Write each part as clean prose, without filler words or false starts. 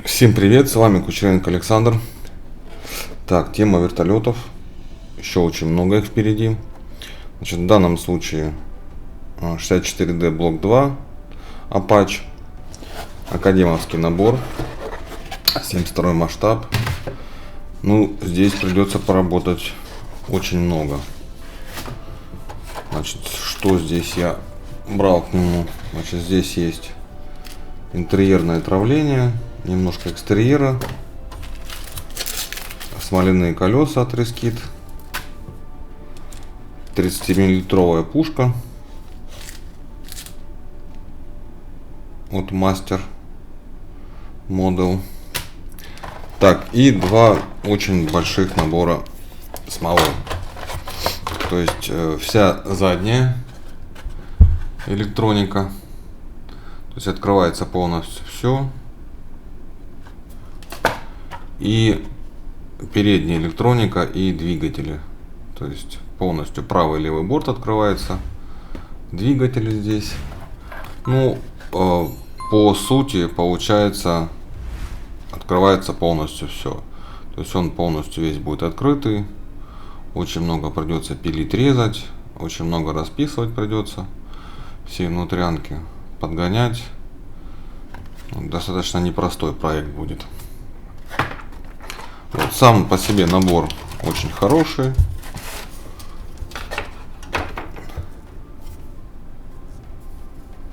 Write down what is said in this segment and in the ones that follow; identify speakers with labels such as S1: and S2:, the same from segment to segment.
S1: Всем привет, с вами Кучеренко Александр. Так, тема вертолетов. Еще очень много их впереди. Значит, в данном случае 64D Block 2 Apache. Академовский набор. 72 масштаб. Ну, здесь придется поработать очень много. Значит, что здесь я брал к нему? Значит, здесь есть интерьерное травление, немножко экстерьера, смоляные колеса от Reskit, 30-миллилитровая пушка от Master Model. Так, и два очень больших набора смолы. То есть вся задняя электроника. То есть открывается полностью все. И передняя электроника и двигатели. То есть полностью правый и левый борт открывается. Двигатели здесь. Ну, по сути, получается, открывается полностью все. То есть он полностью весь будет открытый. Очень много придется пилить, резать. Очень много расписывать придется. Все внутрянки подгонять. Достаточно непростой проект будет. Вот сам по себе набор очень хороший.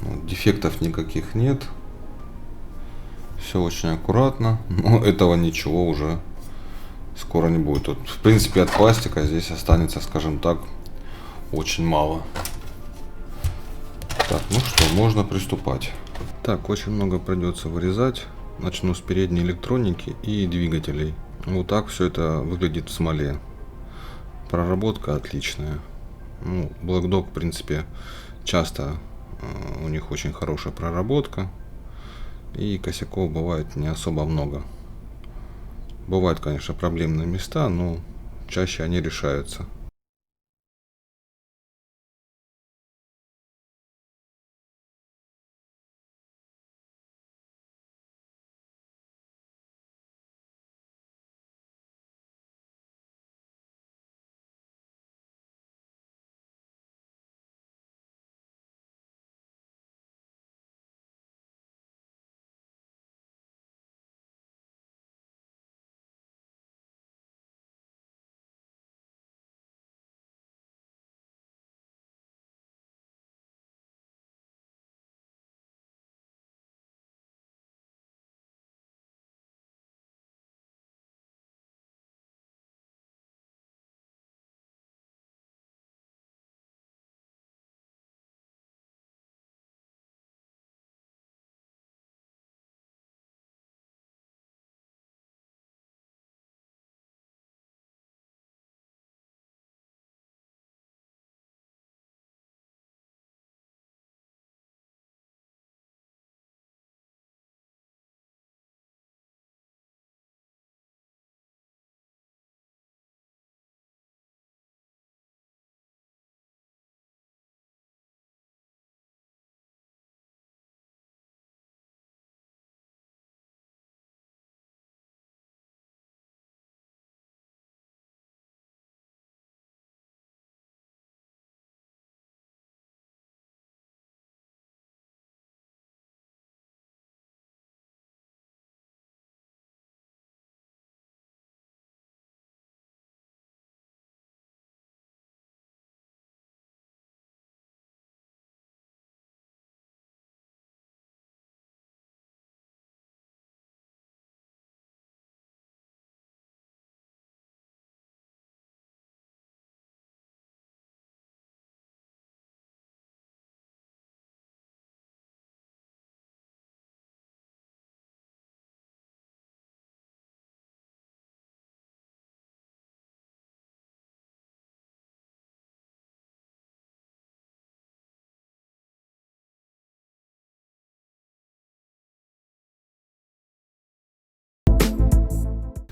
S1: Вот, дефектов никаких нет. Все очень аккуратно. Но этого ничего уже скоро не будет. Вот, в принципе, от пластика здесь останется, скажем так, очень мало. Так, ну что, можно приступать. Так, очень много придется вырезать. Начну с передней электроники и двигателей. Вот так все это выглядит в смоле. Проработка отличная. Ну, Black Dog, в принципе, часто у них очень хорошая проработка. И косяков бывает не особо много. Бывают, конечно, проблемные места, но чаще они решаются.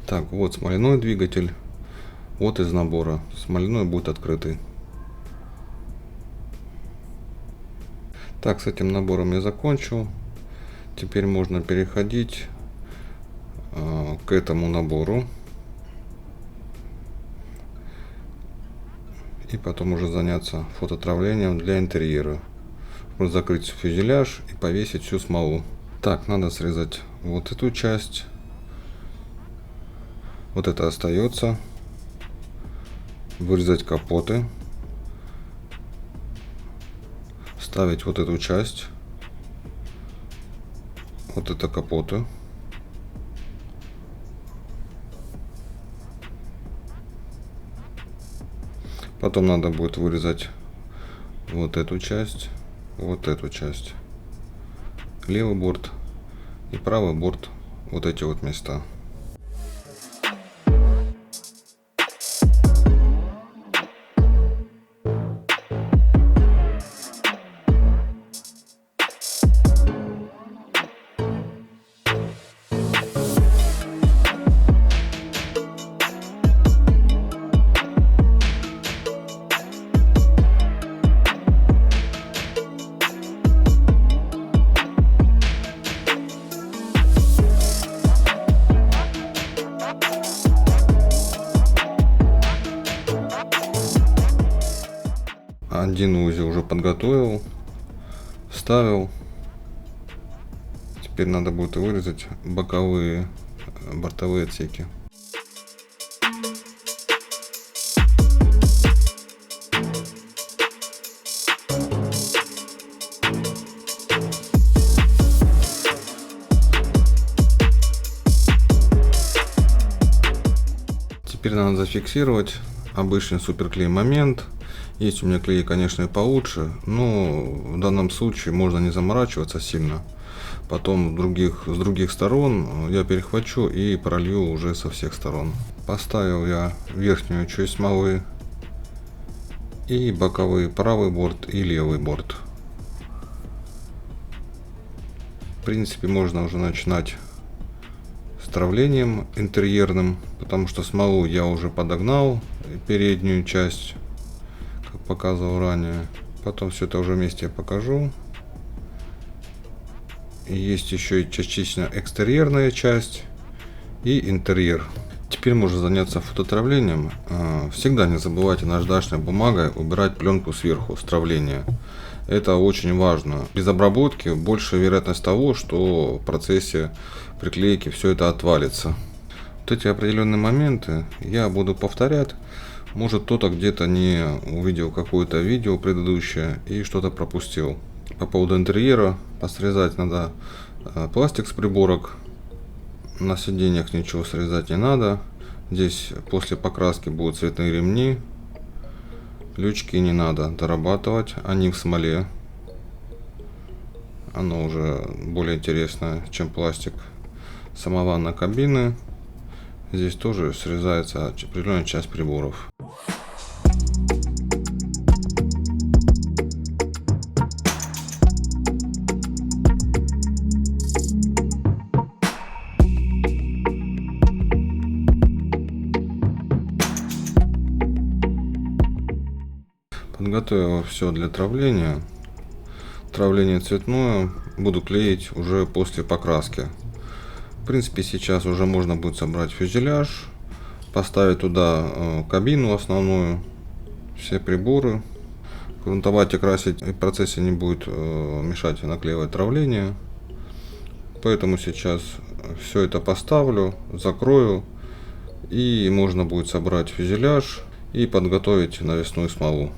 S1: Так, вот смоляной двигатель. Вот из набора. Смоляной будет открытый. Так, с этим набором я закончил. Теперь можно переходить к этому набору. И потом уже заняться фототравлением для интерьера. Закрыть фюзеляж и повесить всю смолу. Так, надо срезать вот эту часть. Вот это остается. Вырезать капоты. Ставить вот эту часть. Вот это капоты. Потом надо будет вырезать вот эту часть, левый борт и правый борт, вот эти вот места. Один узел уже подготовил, вставил. Теперь надо будет вырезать боковые бортовые отсеки. Теперь надо зафиксировать обычный суперклей момент. Есть у меня клей, конечно, и получше, но в данном случае можно не заморачиваться сильно. Потом с других сторон я перехвачу и пролью уже со всех сторон. Поставил я верхнюю часть смолы и боковые, правый борт и левый борт. В принципе, можно уже начинать с травлением интерьерным, потому что смолу я уже подогнал, переднюю часть, как показывал ранее. Потом все это уже вместе я покажу. И есть еще и частично экстерьерная часть и интерьер. Теперь можно заняться фототравлением. Всегда не забывайте наждачной бумагой убирать пленку сверху с травления. Это очень важно. Без обработки больше вероятность того, что в процессе приклейки все это отвалится. Вот эти определенные моменты я буду повторять. Может, кто-то где-то не увидел какое-то видео предыдущее и что-то пропустил. По поводу интерьера, посрезать надо пластик с приборок. На сиденьях ничего срезать не надо. Здесь после покраски будут цветные ремни. Лючки не надо дорабатывать, они в смоле. Оно уже более интересное, чем пластик. Сама ванна кабины. Здесь тоже срезается определенная часть приборов. Подготовил все для травления. Травление цветное буду клеить уже после покраски. В принципе, сейчас уже можно будет собрать фюзеляж, поставить туда кабину основную, все приборы. Грунтовать и красить в процессе не будет мешать наклеивать травление. Поэтому сейчас все это поставлю, закрою, и можно будет собрать фюзеляж и подготовить навесную смолу.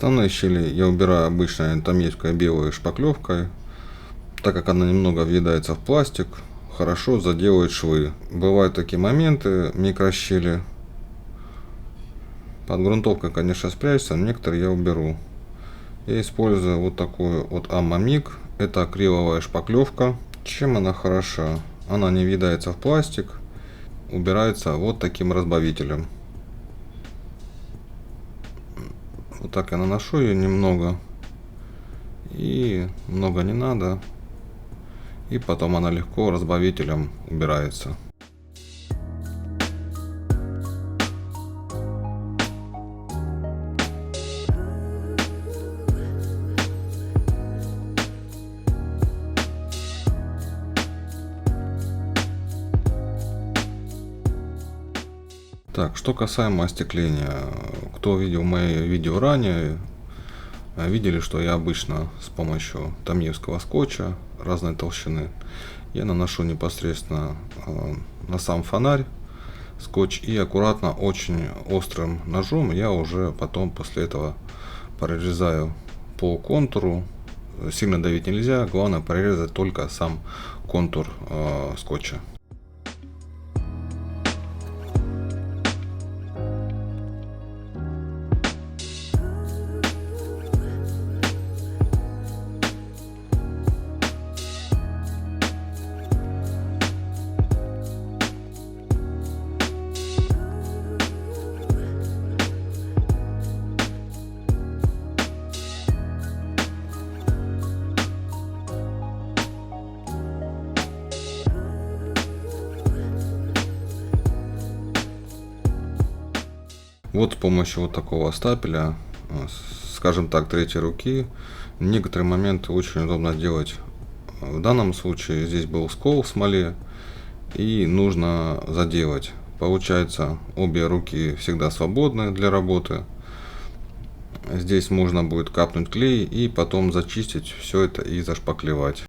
S1: Основные щели я убираю обычной томейской белой шпаклевкой, так как она немного въедается в пластик, хорошо заделывает швы. Бывают такие моменты, микрощели. Под грунтовкой, конечно, спрячься, но некоторые я уберу. Я использую вот такую вот Аммамик. Это акриловая шпаклевка. Чем она хороша? Она не въедается в пластик, убирается вот таким разбавителем. Вот так я наношу ее немного. И много не надо. И потом она легко разбавителем убирается. Так, что касаемо остекления. Кто видел мои видео ранее, видели, что я обычно с помощью томьевского скотча разной толщины я наношу непосредственно на сам фонарь скотч и аккуратно очень острым ножом я уже потом после этого прорезаю по контуру. Сильно давить нельзя, главное прорезать только сам контур скотча. Вот с помощью вот такого стапеля, скажем так, третьей руки, некоторые моменты очень удобно сделать. В данном случае здесь был скол в смоле и нужно заделать. Получается, обе руки всегда свободны для работы. Здесь можно будет капнуть клей и потом зачистить все это и зашпаклевать.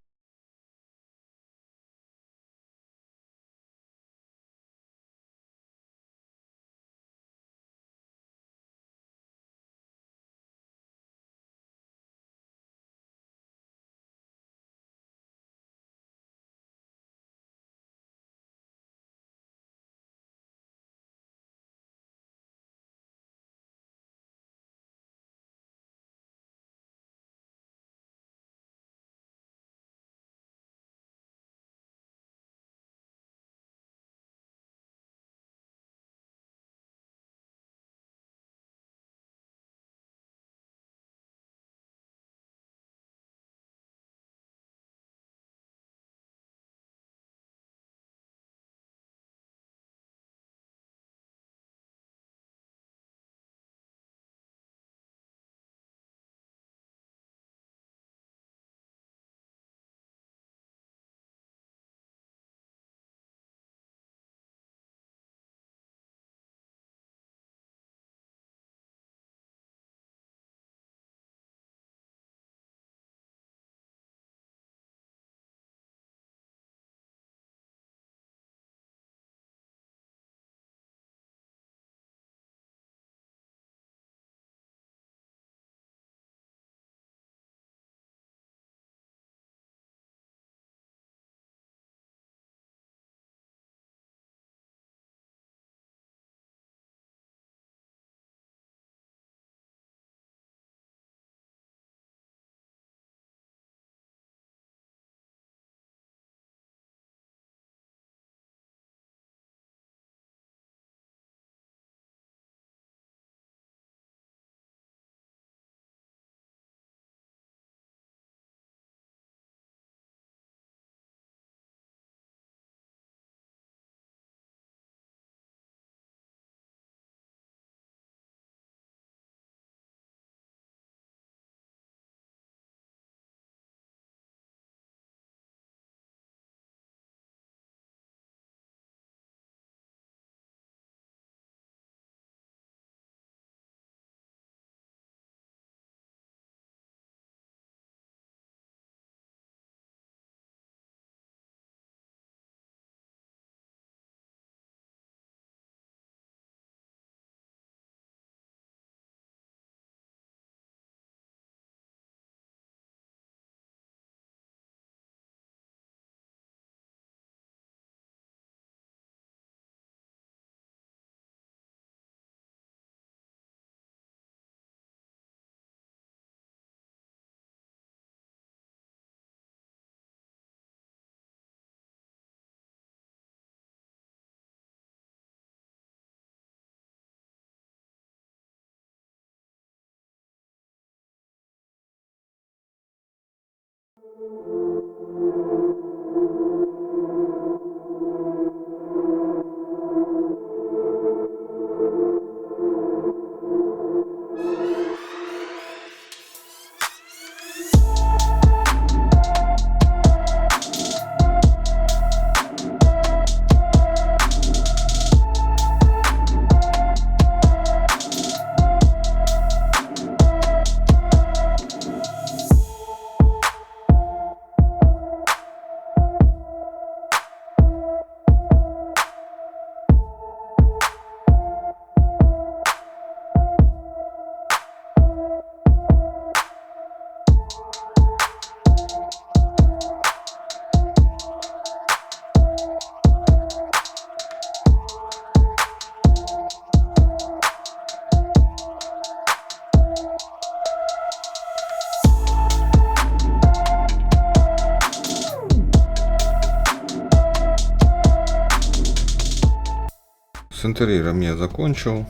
S1: С интерьером я закончил.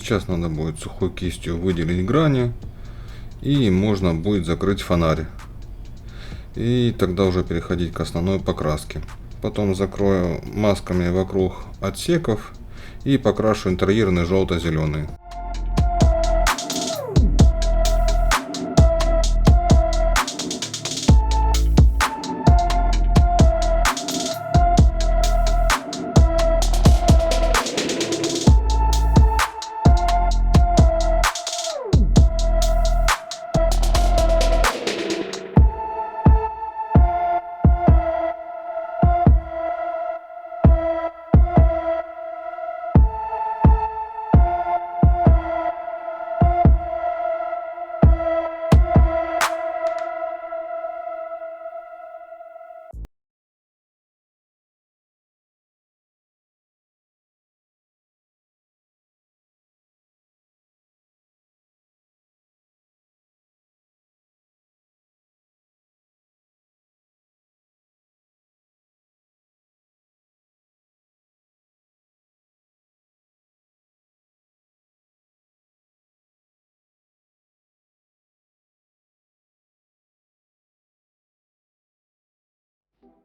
S1: Сейчас надо будет сухой кистью выделить грани, и можно будет закрыть фонарь. И тогда уже переходить к основной покраске. Потом закрою масками вокруг отсеков и покрашу интерьерный желто-зеленый.